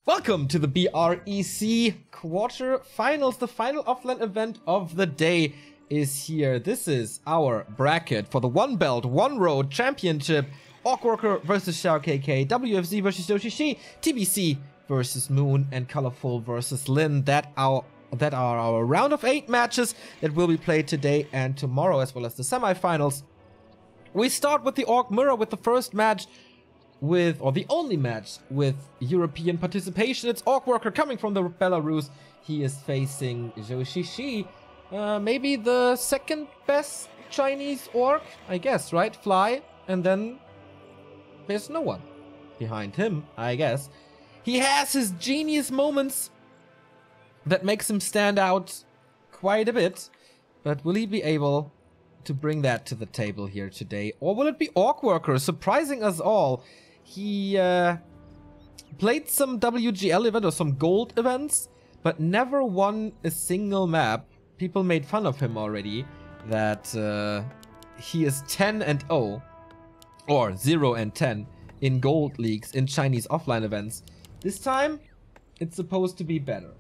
Welcome to the BREC quarterfinals. The final offline event of the day is here. This is our bracket for the one belt, one road championship. OrcWorker versus XiaoKK, WFZ versus Yoshi, TBC versus Moon, and Colorful versus Lin. That are our round of 8 matches that will be played today and tomorrow, as well as the semifinals. We start with the Orc Mirror with the first match or the only match with European participation. It's OrcWorker coming from the Belarus. He is facing Yoshi, maybe the second best Chinese orc, I guess, right? Fly, and then there's no one behind him, I guess. He has his genius moments that makes him stand out quite a bit, but will he be able to bring that to the table here today? Or will it be OrcWorker surprising us all? He played some WGL event or some gold events, but never won a single map. People made fun of him already that he is 10-0 or 0-10 in gold leagues in Chinese offline events. This time, it's supposed to be better.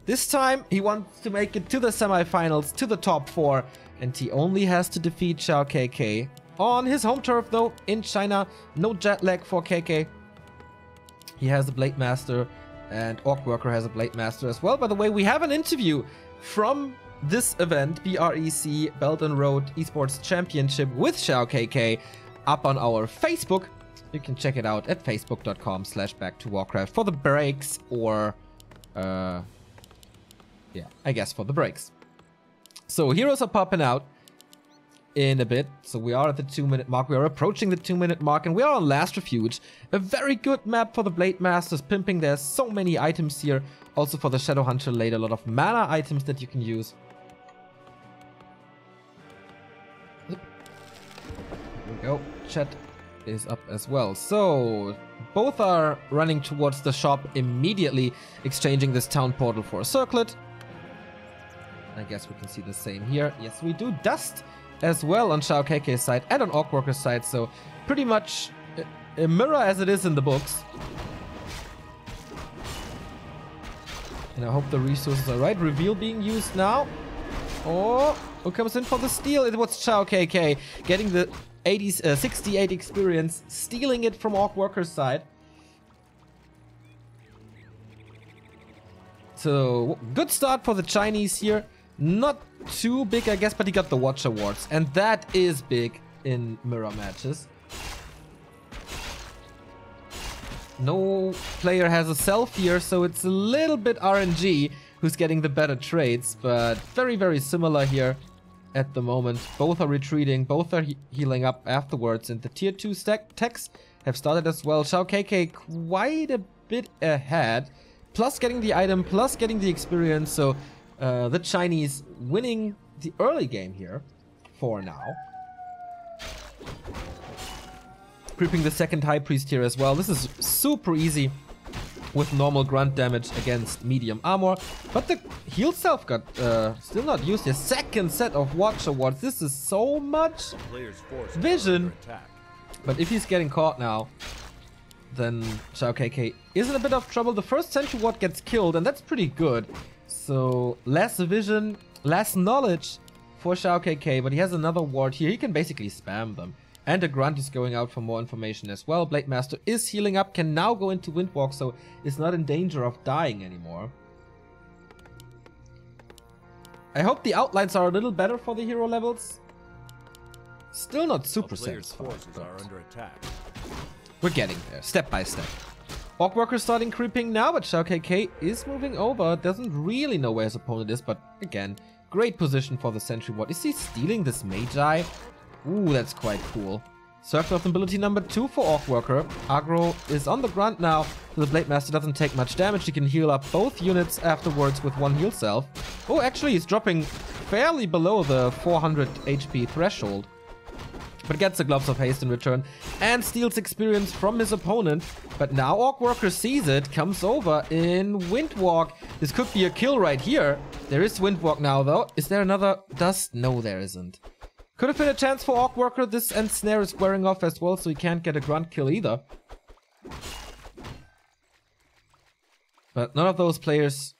This time, he wants to make it to the semifinals, to the top 4, and he only has to defeat XiaoKK on his home turf, though, in China. No jet lag for KK. He has a Blade Master, and OrcWorker has a Blade Master as well. By the way, we have an interview from this event, BREC Belt and Road Esports Championship with XiaoKK, up on our Facebook. You can check it out at facebook.com/back2warcraft for the breaks, or yeah, I guess for the breaks. So heroes are popping out in a bit. So we are at the 2-minute mark. We are approaching the 2-minute mark, and we are on Last Refuge. A very good map for the Blade Masters pimping. There's so many items here. Also for the Shadow Hunter later, a lot of mana items that you can use. There we go. Chat is up as well. So both are running towards the shop immediately, exchanging this town portal for a circlet. I guess we can see the same here. Yes, we do. Dust as well on XiaoKK's side and on OrcWorker's side. So pretty much a mirror as it is in the books. And I hope the resources are right. Reveal being used now. Oh, who comes in for the steal? It was XiaoKK getting the 68 experience, stealing it from OrcWorker's side. So good start for the Chinese here. Not too big, I guess, but he got the Watch Awards, and that is big in mirror matches. No player has a self here, so it's a little bit RNG who's getting the better trades, but very, very similar here at the moment. Both are retreating, both are healing up afterwards, and the tier 2 techs have started as well. XiaoKK quite a bit ahead, plus getting the item, plus getting the experience, so the Chinese winning the early game here for now. Creeping the second High Priest here as well. This is super easy with normal grunt damage against medium armor. But the heal self got still not used. The second set of Watch Awards. This is so much vision. But if he's getting caught now, then XiaoKK is in a bit of trouble. The first Sentry Ward gets killed, and that's pretty good. So less vision, less knowledge for XiaoKK, but he has another ward here. He can basically spam them. And the grunt is going out for more information as well. Blade Master is healing up, can now go into Windwalk, so is not in danger of dying anymore. I hope the outlines are a little better for the hero levels. Still not super satisfied. We're getting there, step by step. OrcWorker starting creeping now, but XiaoKK is moving over. Doesn't really know where his opponent is, but again, great position for the Sentry Ward. Is he stealing this Magi? Ooh, that's quite cool. Circle of Nobility number 2 for OrcWorker. Aggro is on the grunt now, so the Blade Master doesn't take much damage. He can heal up both units afterwards with one heal self. Oh, actually, he's dropping fairly below the 400 HP threshold, but gets the Gloves of Haste in return and steals experience from his opponent. But now OrcWorker sees it, comes over in Windwalk. This could be a kill right here. There is Windwalk now, though. Is there another Dust? No, there isn't. Could have been a chance for OrcWorker. This end snare is wearing off as well, so he can't get a grunt kill either. But none of those players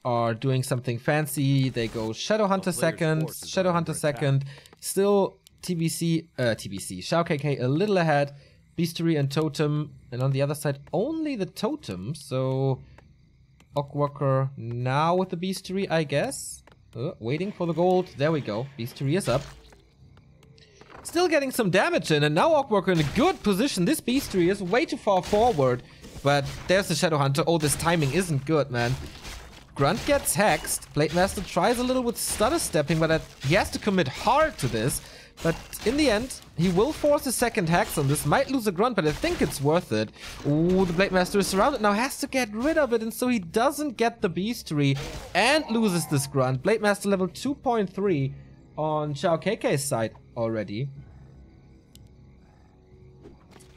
are doing something fancy. They go Shadowhunter second, Shadowhunter second. Still XiaoKK a little ahead. Beastery and Totem. And on the other side, only the Totem. So OrcWorker now with the Beastery, I guess. Waiting for the gold. There we go. Beastery is up. Still getting some damage in. And now OrcWorker in a good position. This Beastery is way too far forward. But there's the Shadowhunter. Oh, this timing isn't good, man. Grunt gets hexed. Blademaster tries a little with stutter stepping, but he has to commit hard to this. But in the end, he will force a second hex on this. Might lose a Grunt, but I think it's worth it. Ooh, the Blademaster is surrounded now. Has to get rid of it, and so he doesn't get the Beastery and loses this Grunt. Blademaster level 2.3 on XiaoKK's side already.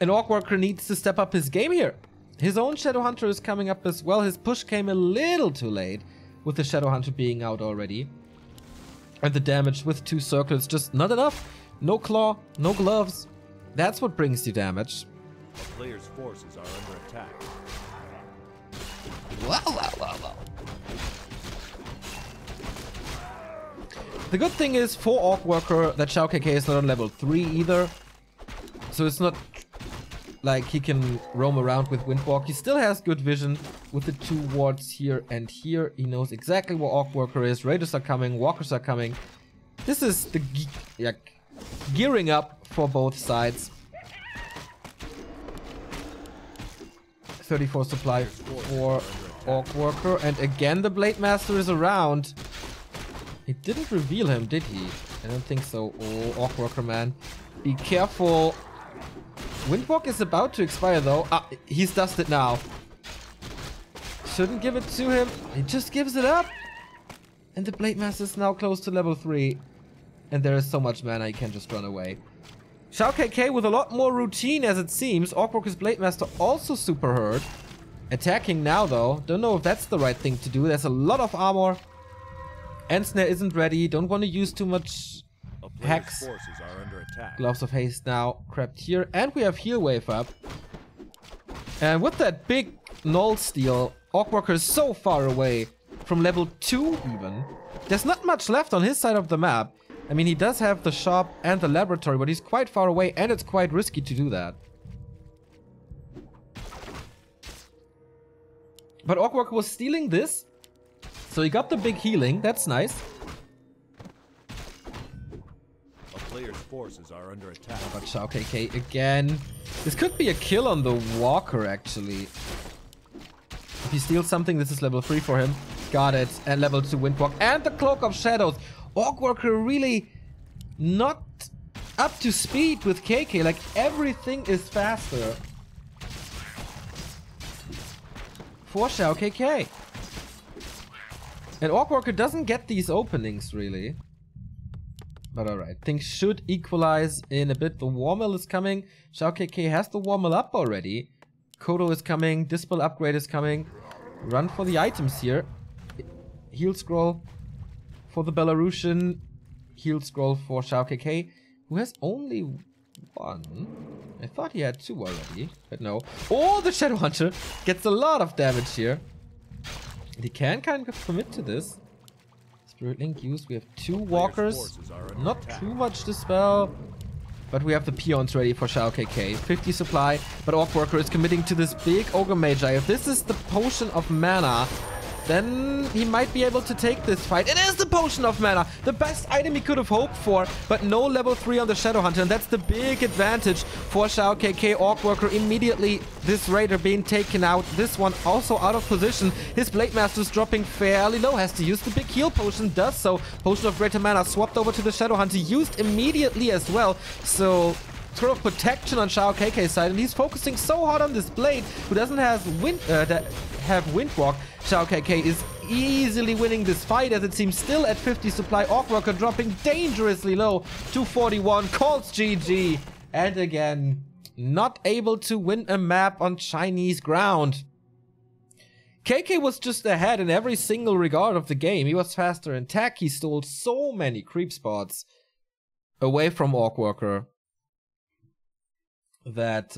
And OrcWorker needs to step up his game here. His own Shadowhunter is coming up as well. His push came a little too late with the Shadowhunter being out already. And the damage with 2 circles just not enough. No claw, no gloves. That's what brings you damage. The player's forces are under attack. Wow. The good thing is for OrcWorker that XiaoKK is not on level 3 either. So it's not like he can roam around with Windwalk. He still has good vision with the 2 wards here and here. He knows exactly where OrcWorker is. Raiders are coming, Walkers are coming. This is the gearing up for both sides. 34 supply for OrcWorker. And again the Blademaster is around. He didn't reveal him, did he? I don't think so. Oh, OrcWorker, man. Be careful. Windwalk is about to expire though. Ah, he's dusted now. Shouldn't give it to him. He just gives it up. And the Blademaster is now close to level 3. And there is so much mana he can just run away. XiaoKK with a lot more routine as it seems. OrcWorker's Blademaster also super hurt. Attacking now though. Don't know if that's the right thing to do. There's a lot of armor. Ensnare isn't ready. Don't want to use too much hex. Gloves of Haste now crept here. And we have Heal Wave up. And with that big null steal, OrcWorker is so far away from level 2 even. There's not much left on his side of the map. I mean, he does have the shop and the laboratory, but he's quite far away and it's quite risky to do that. But OrcWorker was stealing this. So he got the big healing. That's nice. Player's forces are under attack. But XiaoKK again. This could be a kill on the Walker, actually. If he steals something, this is level 3 for him. Got it. And level 2 Windwalk. And the Cloak of Shadows. OrcWorker really not up to speed with KK. Like, everything is faster for XiaoKK. And OrcWorker doesn't get these openings, really. But alright, things should equalize in a bit. The Warmill is coming. XiaoKK has the Warmill up already. Kodo is coming. Dispel upgrade is coming. Run for the items here. Heal scroll for the Belarusian. Heal scroll for XiaoKK, who has only 1. I thought he had 2 already, but no. Oh, the Shadowhunter gets a lot of damage here. He can kind of commit to this. Spirit Link used. We have 2 Walkers. Not too much Dispel. But we have the peons ready for XiaoKK. 50 supply. But OrcWorker is committing to this big Ogre Magi. If this is the potion of mana, then he might be able to take this fight. It is the potion of mana. The best item he could have hoped for. But no level 3 on the Shadowhunter. And that's the big advantage for XiaoKK. OrcWorker immediately. This Raider being taken out. This one also out of position. His Blademaster's dropping fairly low. Has to use the big heal potion. Does so. Potion of greater mana swapped over to the Shadowhunter. Used immediately as well. So sort of protection on XiaoKK's side. And he's focusing so hard on this Blade, who doesn't have Windwalk. XiaoKK is easily winning this fight, as it seems still at 50 supply. OrcWorker dropping dangerously low. 241 calls GG. And again, not able to win a map on Chinese ground. KK was just ahead in every single regard of the game. He was faster in tech. He stole so many creep spots away from OrcWorker that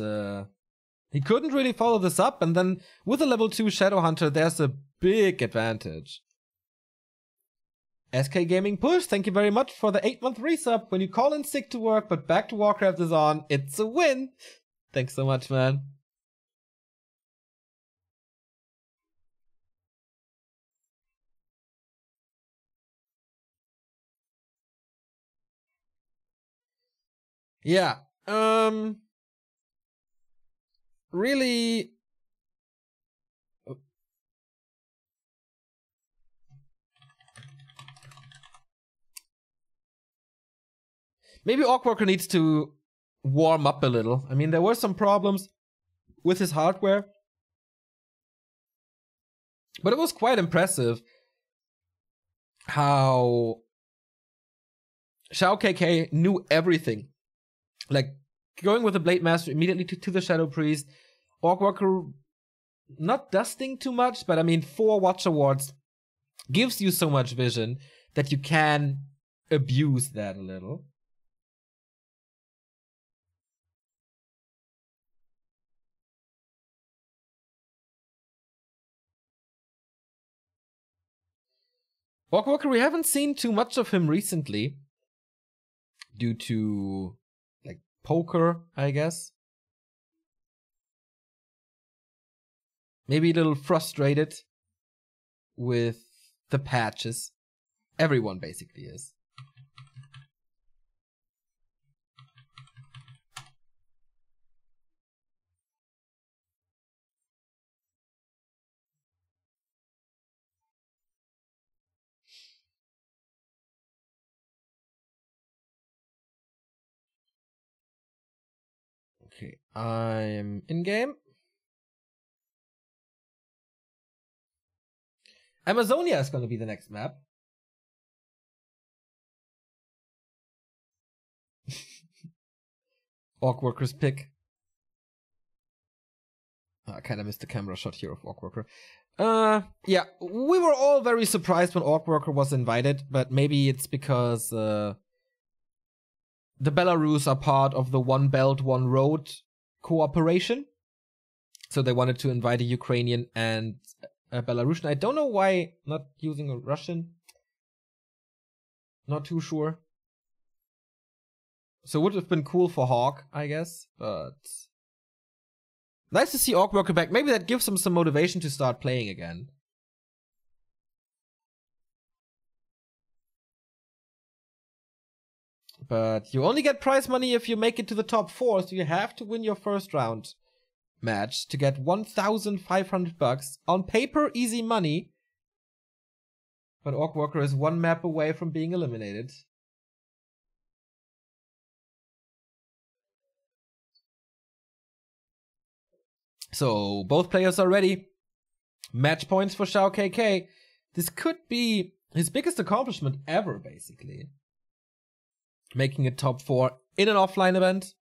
He couldn't really follow this up, and then with a level 2 Shadow Hunter, there's a big advantage. SK Gaming Push, thank you very much for the 8-month resub. When you call in sick to work, but Back to Warcraft is on, it's a win. Thanks so much, man. Yeah, really... Maybe OrcWorker needs to warm up a little. I mean, there were some problems with his hardware, but it was quite impressive how XiaoKK knew everything. Like, going with the Blade Master immediately to the Shadow Priest. OrcWorker not dusting too much, but I mean, 4 Watch Awards gives you so much vision that you can abuse that a little. OrcWorker, we haven't seen too much of him recently due to, like, poker, I guess. Maybe a little frustrated with the patches. Everyone basically is. Okay, I'm in game. Amazonia is going to be the next map. OrcWorker's pick. Oh, I kind of missed the camera shot here of OrcWorker. Yeah, we were all very surprised when OrcWorker was invited, but maybe it's because the Belarus are part of the One Belt, One Road cooperation. So they wanted to invite a Ukrainian and a Belarusian. I don't know why not using a Russian. Not too sure. So it would have been cool for Hawk, I guess. But nice to see OrcWorker back. Maybe that gives him some motivation to start playing again. But you only get prize money if you make it to the top 4, so you have to win your first round match to get 1,500 bucks. On paper, easy money. But OrcWorker is 1 map away from being eliminated. So both players are ready. Match points for XiaoKK. This could be his biggest accomplishment ever, basically. Making it top 4 in an offline event.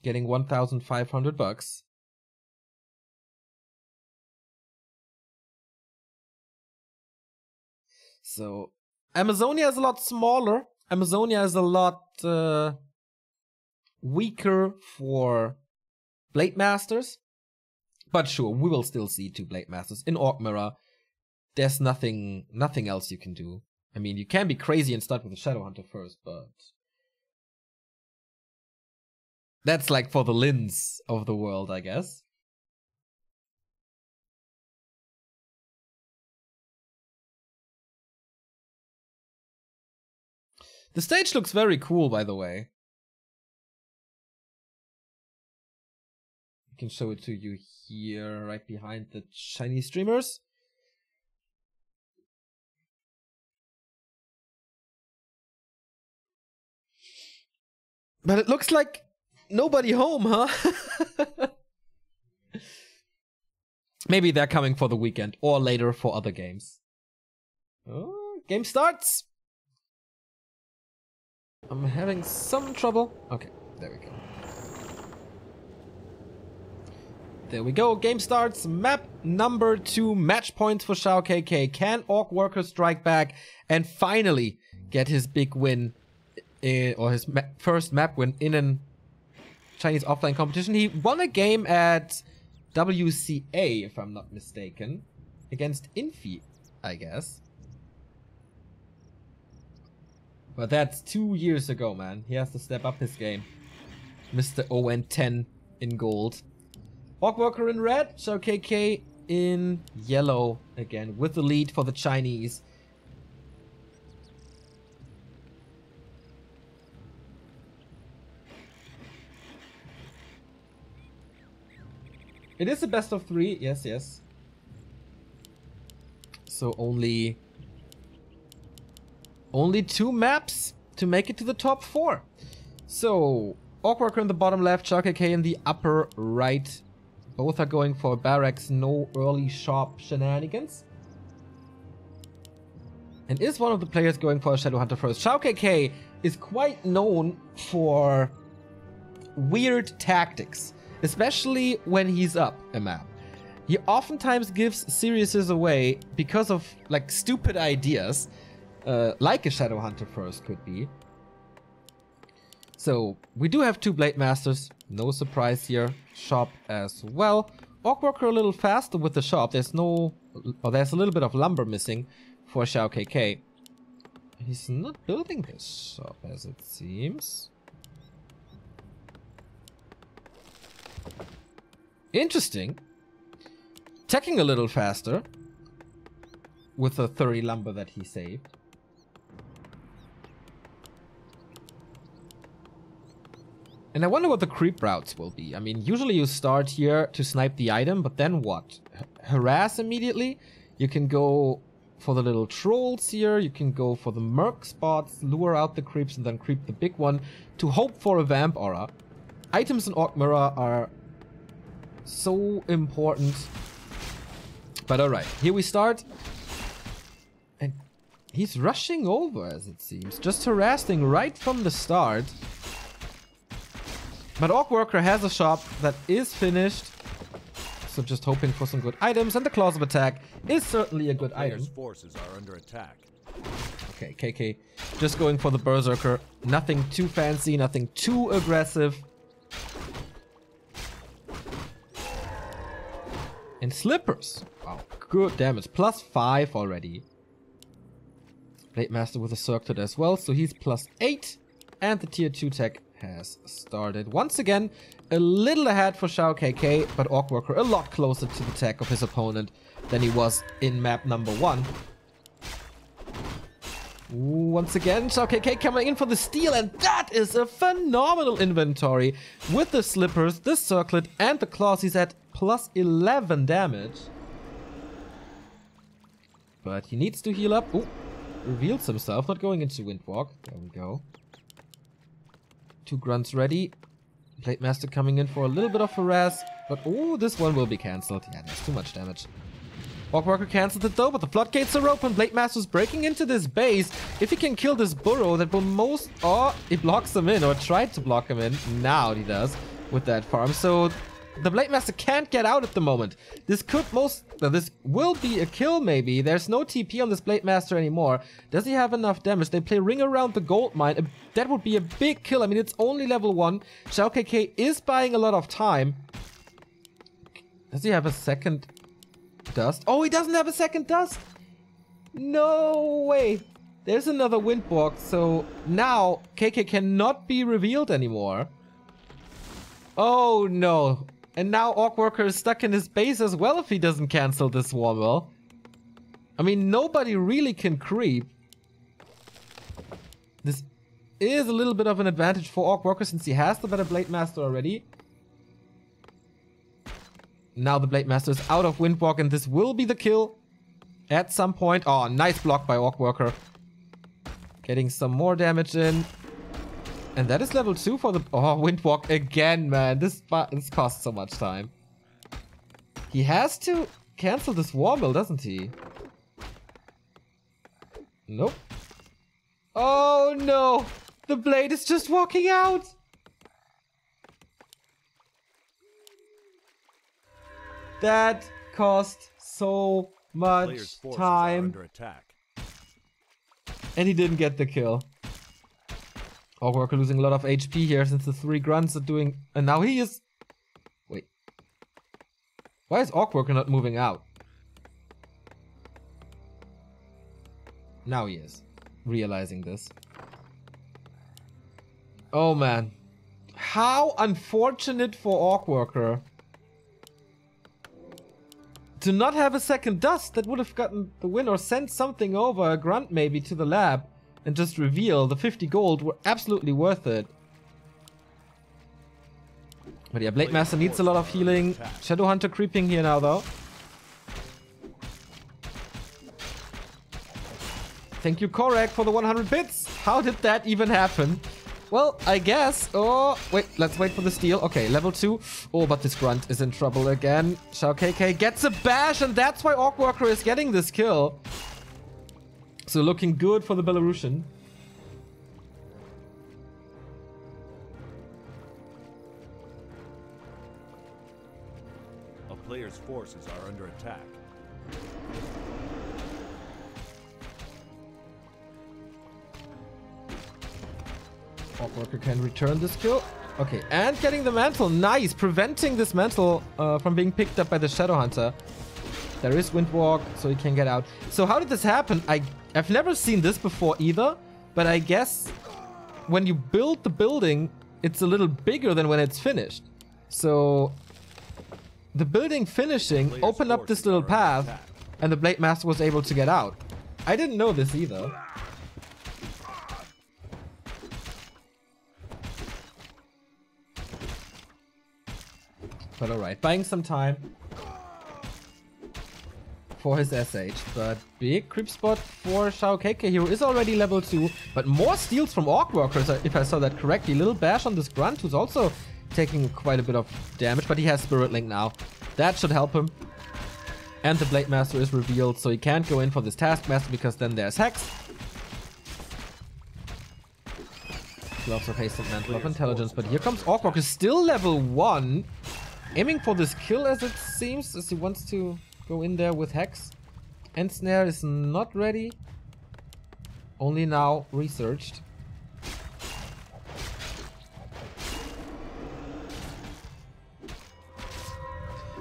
Getting 1,500 bucks. So Amazonia is a lot smaller. Amazonia is a lot weaker for Blade Masters. But sure, we will still see 2 Blade Masters in Orc Mirror. There's nothing else you can do. I mean, you can be crazy and start with a Shadow Hunter first, but that's like for the Lins of the world, I guess. The stage looks very cool, by the way. I can show it to you here, right behind the Chinese streamers. But it looks like nobody home, huh? Maybe they're coming for the weekend or later for other games. Oh, game starts. I'm having some trouble. Okay, there we go. There we go. Game starts. Map number 2. Match points for XiaoKK. Can OrcWorker strike back and finally get his big win? Or his first map win in an Chinese offline competition. He won a game at WCA, if I'm not mistaken, against Infi, I guess. But that's 2 years ago, man. He has to step up his game. Mr. ON10 in gold. OrcWorker in red, XiaoKK in yellow again, with the lead for the Chinese. It is a best of 3, yes, yes. So only 2 maps to make it to the top 4. So OrcWorker in the bottom left, XiaoKK in the upper right. Both are going for BRECs, no early sharp shenanigans. And is one of the players going for a Shadowhunter first? XiaoKK is quite known for weird tactics, especially when he's up a map. He oftentimes gives Siriuses away because of like stupid ideas, like a Shadowhunter first could be. So we do have 2 Blade Masters, no surprise here. Shop as well. OrcWorker a little faster with the shop. There's a little bit of lumber missing for XiaoKK. He's not building this shop as it seems. Interesting. Teching a little faster with the 30 lumber that he saved. And I wonder what the creep routes will be. I mean, usually you start here to snipe the item, but then what? Harass immediately? You can go for the little trolls here. You can go for the merc spots, lure out the creeps, and then creep the big one to hope for a vamp aura. Items in Orc Mirror are so important. But alright, here we start. And he's rushing over, as it seems. Just harassing right from the start. But OrcWorker has a shop that is finished. So just hoping for some good items. And the Claws of Attack is certainly a good item. Forces are under attack. Okay, KK just going for the Berserker. Nothing too fancy, nothing too aggressive. And Slippers. Wow, good damage. +5 already. Blade Master with a Circlet as well. So he's +8. And the tier 2 tech has started. Once again, a little ahead for XiaoKK, but OrcWorker a lot closer to the tech of his opponent than he was in map number 1. Once again, XiaoKK coming in for the steal, and that is a phenomenal inventory. With the Slippers, the Circlet, and the Claws, he's at +11 damage. But he needs to heal up. Oh, reveals himself, not going into Windwalk. There we go. 2 grunts ready. Blade Master coming in for a little bit of harass. But oh, this one will be cancelled. Yeah, there's too much damage. OrcWorker cancelled it though, but the floodgates are open. Blade Master's breaking into this base. If he can kill this burrow, that will most... Oh, he blocks him in, or tried to block him in. Now he does with that farm. So the Blade Master can't get out at the moment. This could this will be a kill maybe. There's no TP on this Blade Master anymore. Does he have enough damage? They play ring around the gold mine. That would be a big kill. I mean, it's only level 1. XiaoKK is buying a lot of time. Does he have a second dust? Oh, he doesn't have a second dust. No way. There's another Windwalk. So now KK cannot be revealed anymore. Oh no. And now OrcWorker is stuck in his base as well if he doesn't cancel this Warwell. I mean, nobody really can creep. This is a little bit of an advantage for OrcWorker since he has the better Blade Master already. Now the Blade Master is out of Windwalk and this will be the kill at some point. Oh, nice block by OrcWorker. Getting some more damage in. And that is level 2 for the... Oh, Windwalk again, man. This costs so much time. He has to cancel this Warmill, doesn't he? Nope. Oh, no. The blade is just walking out. That cost so much time. Under attack. And he didn't get the kill. OrcWorker losing a lot of HP here since the 3 grunts are doing... And now he is... Wait. Why is OrcWorker not moving out? Now he is. Realizing this. Oh man. How unfortunate for OrcWorker. To not have a second dust that would have gotten the win, or sent something over, a grunt maybe, to the lab and just reveal the 50 gold were absolutely worth it. But yeah, Blade Master needs a lot of healing. Shadow Hunter creeping here now though. Thank you, Korek, for the 100 bits. How did that even happen? Well, I guess... Oh, wait, let's wait for the steal. Okay, level 2. Oh, but this grunt is in trouble again. XiaoKK gets a bash, and that's why OrcWorker is getting this kill. So looking good for the Belarusian. A player's forces are under attack. OrcWorker can return this kill. Okay, and getting the mantle. Nice, preventing this mantle from being picked up by the Shadow Hunter. There is Windwalk, so he can get out. So how did this happen? I've never seen this before either, but I guess when you build the building, it's a little bigger than when it's finished. So the building finishing opened up this little path, and the Blade Master was able to get out. I didn't know this either. But alright, buying some time for his SH. But big creep spot for XiaoKK. Hero is already level 2. But more steals from OrcWorkers, if I saw that correctly. Little bash on this grunt, who's also taking quite a bit of damage. But he has Spirit Link now. That should help him. And the Blade Master is revealed, so he can't go in for this Taskmaster because then there's Hex. Gloves of Haste and Mantle of Intelligence. But here comes OrcWorker, still level 1. Aiming for this kill, as it seems, as he wants to go in there with Hex. End Snare is not ready. Only now researched.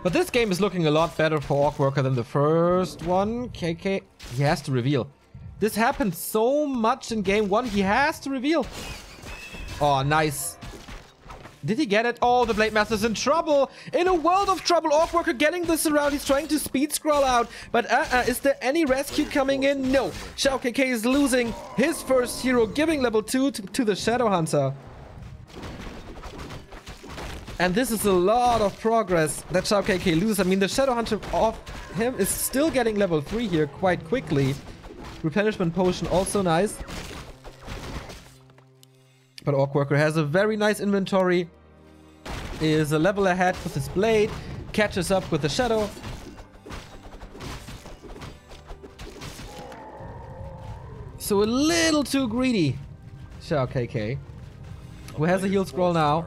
But this game is looking a lot better for OrcWorker than the first one. KK, he has to reveal. This happened so much in game 1, he has to reveal. Oh, nice. Did he get it? Oh, the Blade Master's in trouble. In a world of trouble. OrcWorker getting this around. He's trying to speed scroll out. But is there any rescue coming in? No. XiaoKK is losing his first hero, giving level 2 to the Shadow Hunter. And this is a lot of progress that XiaoKK loses. I mean, the Shadow Hunter of him is still getting level 3 here quite quickly. Replenishment Potion also nice. But OrcWorker has a very nice inventory. Is a level ahead with his blade. Catches up with the Shadow. So a little too greedy, XiaoKK. Who has a heal scroll now.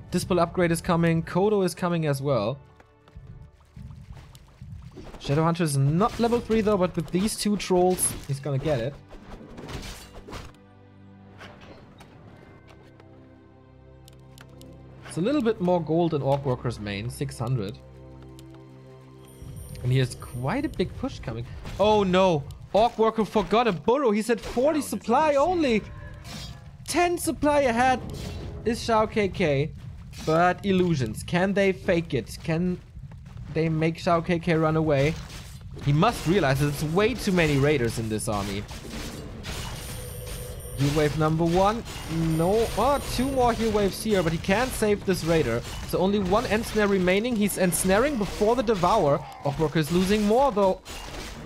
Dispel upgrade is coming. Kodo is coming as well. Shadow Hunter is not level 3 though, but with these 2 trolls, he's gonna get it. It's a little bit more gold in OrcWorker's main, 600. And he has quite a big push coming. Oh no! OrcWorker forgot a burrow. He said 40 supply only. 10 supply ahead is XiaoKK. But illusions. Can they fake it? Can they make XiaoKK run away? He must realize that it's way too many raiders in this army. Heal wave number 1. No. Oh, 2 more heal waves here, but he can't save this raider. So only 1 end snare remaining. He's ensnaring before the Devour. OrcWorker is losing more though.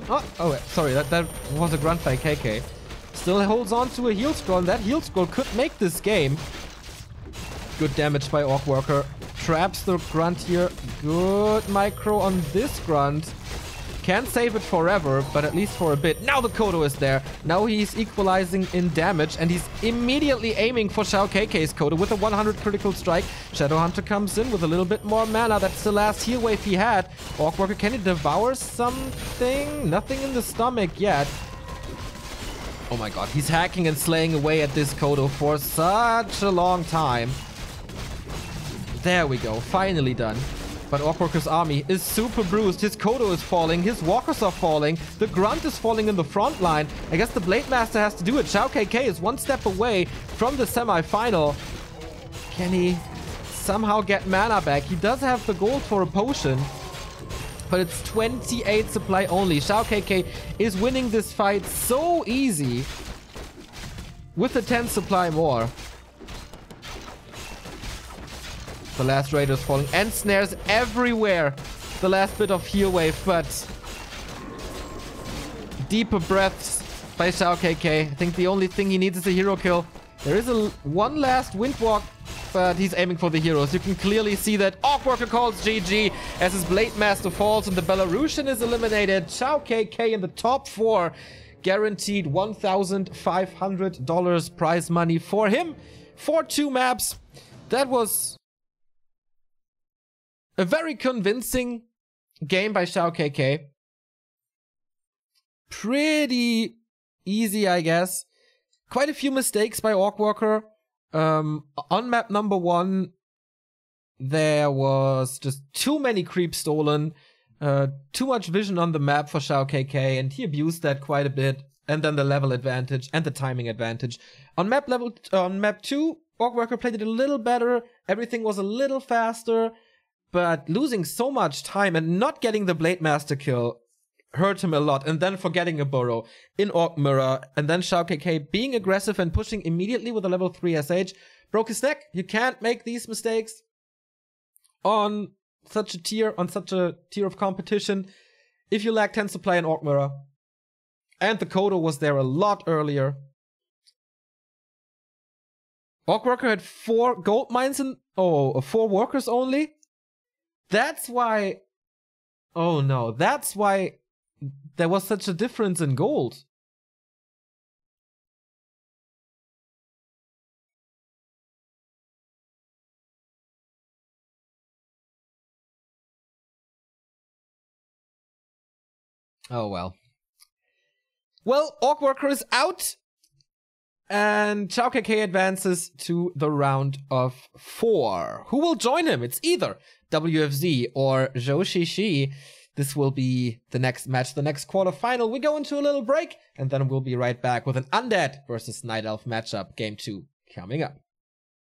Oh, sorry, that was a grunt by KK. Still holds on to a heal scroll, and that heal scroll could make this game. Good damage by OrcWorker. Traps the grunt here. Good micro on this grunt. Can't save it forever, but at least for a bit. Now the Kodo is there. Now he's equalizing in damage, and he's immediately aiming for XiaoKK's Kodo with a 100 critical strike. Shadow Hunter comes in with a little bit more mana. That's the last heal wave he had. OrcWorker, can he devour something? Nothing in the stomach yet. Oh my god, he's hacking and slaying away at this Kodo for such a long time. There we go, finally done. But OrcWorker's army is super bruised. His Kodo is falling, his walkers are falling, the Grunt is falling in the front line. I guess the Blade Master has to do it. XiaoKK is one step away from the semi-final. Can he somehow get mana back? He does have the gold for a potion, but it's 28 supply only. XiaoKK is winning this fight so easy with the 10 supply more. The last Raider's falling and snares everywhere. The last bit of heal wave, but deeper breaths by XiaoKK. I think the only thing he needs is a hero kill. There is one last Windwalk, but he's aiming for the heroes. You can clearly see that OrcWorker calls GG as his Blade Master falls and the Belarusian is eliminated. XiaoKK in the top 4. Guaranteed $1,500 prize money for him for 2 maps. That was a very convincing game by XiaoKK. Pretty easy, I guess. Quite a few mistakes by OrcWorker. On map number 1, there was just too many creeps stolen. Too much vision on the map for XiaoKK, and he abused that quite a bit. And then the level advantage and the timing advantage. On map 2, OrcWorker played it a little better. Everything was a little faster. But losing so much time and not getting the Blade Master kill hurt him a lot. And then forgetting a burrow in Orc Mirror. And then XiaoKK being aggressive and pushing immediately with a level 3 SH. Broke his neck. You can't make these mistakes on such a tier of competition if you lack 10 supply in Orc Mirror. And the Kodo was there a lot earlier. OrcWorker had 4 gold mines and 4 workers only. That's why... Oh no, that's why there was such a difference in gold. Oh well. Well, OrcWorker is out. And XiaoKK advances to the round of 4. Who will join him? It's either WFZ or Zhou Shishi. This will be the next match, the next quarterfinal. We go into a little break, and then we'll be right back with an Undead versus Night Elf matchup, Game 2, coming up.